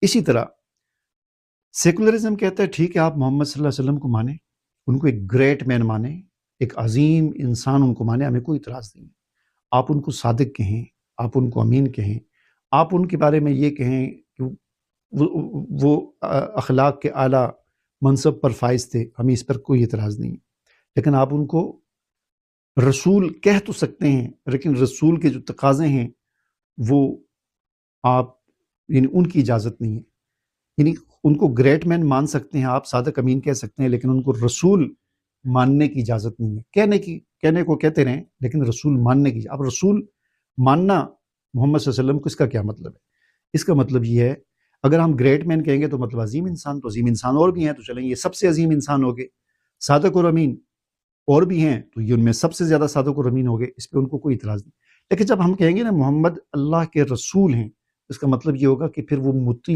اسی طرح سیکولرزم کہتا ہے ٹھیک ہے آپ محمد صلی اللہ علیہ وسلم کو مانیں، ان کو ایک گریٹ مین مانیں، ایک عظیم انسان ان کو مانیں، ہمیں کوئی اعتراض نہیں ہے۔ آپ ان کو صادق کہیں، آپ ان کو امین کہیں، آپ ان کے بارے میں یہ کہیں کہ وہ اخلاق کے اعلیٰ منصب پر فائز تھے، ہمیں اس پر کوئی اعتراض نہیں ہے۔ لیکن آپ ان کو رسول کہہ تو سکتے ہیں، لیکن رسول کے جو تقاضے ہیں وہ آپ یعنی ان کی اجازت نہیں ہے۔ یعنی ان کو گریٹ مین مان سکتے ہیں آپ، صادق امین کہہ سکتے ہیں، لیکن ان کو رسول ماننے کی اجازت نہیں ہے۔ کہنے کو کہتے رہیں، لیکن رسول ماننے کی۔ اب رسول ماننا محمد صلی اللہ علیہ وسلم کو اس کا کیا مطلب ہے؟ اس کا مطلب یہ ہے اگر ہم گریٹ مین کہیں گے تو مطلب عظیم انسان، تو عظیم انسان اور بھی ہیں، تو چلیں یہ سب سے عظیم انسان ہو گئے۔ صادق اور امین اور بھی ہیں، تو یہ ان میں سب سے زیادہ صادق اور امین ہو گئے، اس پہ ان کو کوئی اعتراض نہیں۔ لیکن جب ہم کہیں گے نا محمد اللہ کے رسول ہیں، اس کا مطلب یہ ہوگا کہ پھر وہ مطیع